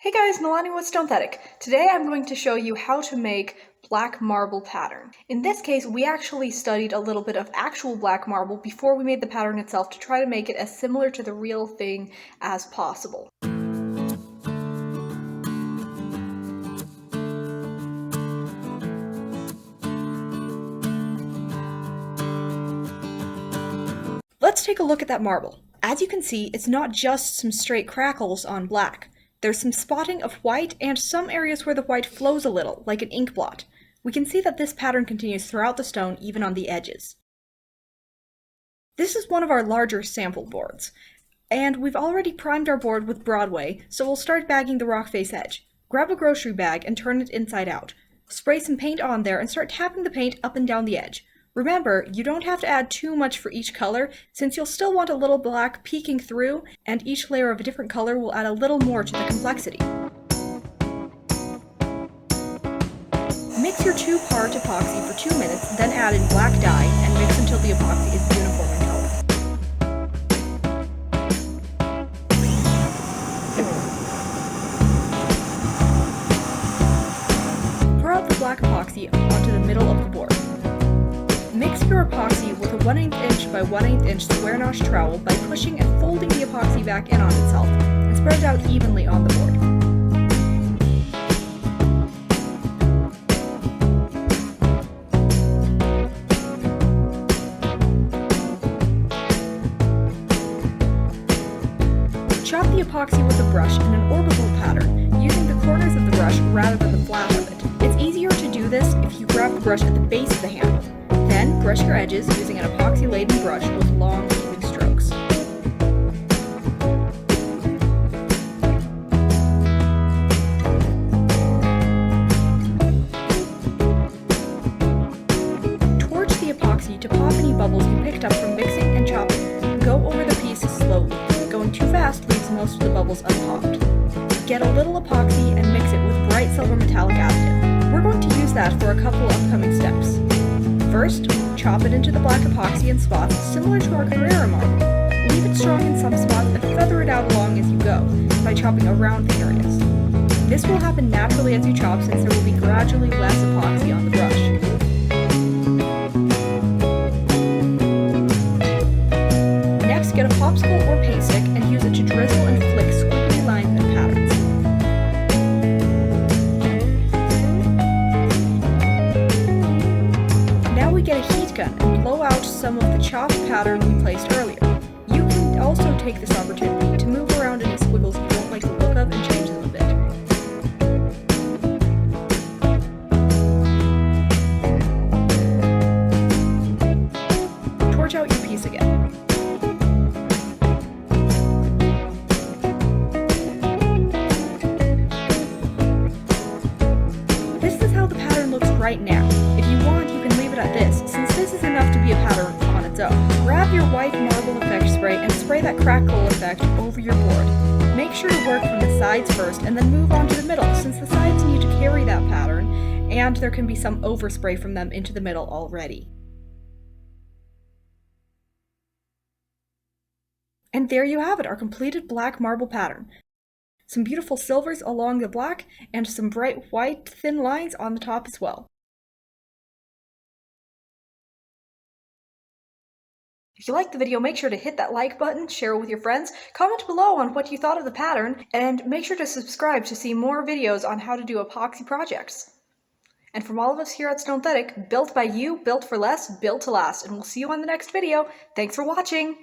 Hey guys, Nalani with Stonethetic. Today I'm going to show you how to make black marble pattern. In this case, we actually studied a little bit of actual black marble before we made the pattern itself to try to make it as similar to the real thing as possible. Let's take a look at that marble. As you can see, it's not just some straight crackles on black. There's some spotting of white and some areas where the white flows a little, like an ink blot. We can see that this pattern continues throughout the stone, even on the edges. This is one of our larger sample boards, and we've already primed our board with Broadway, so we'll start bagging the rock face edge. Grab a grocery bag and turn it inside out. Spray some paint on there and start tapping the paint up and down the edge. Remember, you don't have to add too much for each color, since you'll still want a little black peeking through, and each layer of a different color will add a little more to the complexity. Mix your 2-part epoxy for 2 minutes, then add in black dye, and mix until the epoxy is uniform in color. Pour out the black epoxy onto the middle of the board. Mix your epoxy with a 1/8 inch by 1/8 inch square notch trowel by pushing and folding the epoxy back in on itself, and spread it out evenly on the board. Chop the epoxy with a brush in an orbital pattern, using the corners of the brush rather than the flat of it. It's easier to do this if you grab the brush at the base of the handle. Then, brush your edges using an epoxy-laden brush with long, even strokes. Torch the epoxy to pop any bubbles you picked up from mixing and chopping. Go over the piece slowly. Going too fast leaves most of the bubbles unpopped. Get a little epoxy and mix it with bright silver metallic additive. We're going to use that for a couple upcoming steps. First, chop it into the black epoxy in spots similar to our Carrera marble. Leave it strong in some spots and feather it out along as you go, by chopping around the areas. This will happen naturally as you chop, since there will be gradually less epoxy on the brush. Next, get a popsicle or paint stick and use it to drizzle and flick squiggly lines and patterns. Get a heat gun and blow out some of the chopped pattern we placed earlier. You can also take this opportunity to move around any squiggles you don't like the look of and change them a bit. Torch out your piece again. This is how the pattern looks right now. If you want, you can leave it at this, since this is enough to be a pattern on its own. Grab your white marble effect spray and spray that crackle effect over your board. Make sure to work from the sides first and then move on to the middle, since the sides need to carry that pattern, and there can be some overspray from them into the middle already. And there you have it, our completed black marble pattern. Some beautiful silvers along the black, and some bright white thin lines on the top as well. If you liked the video, make sure to hit that like button, share it with your friends, comment below on what you thought of the pattern, and make sure to subscribe to see more videos on how to do epoxy projects. And from all of us here at Stonethetic, built by you, built for less, built to last, and we'll see you on the next video. Thanks for watching!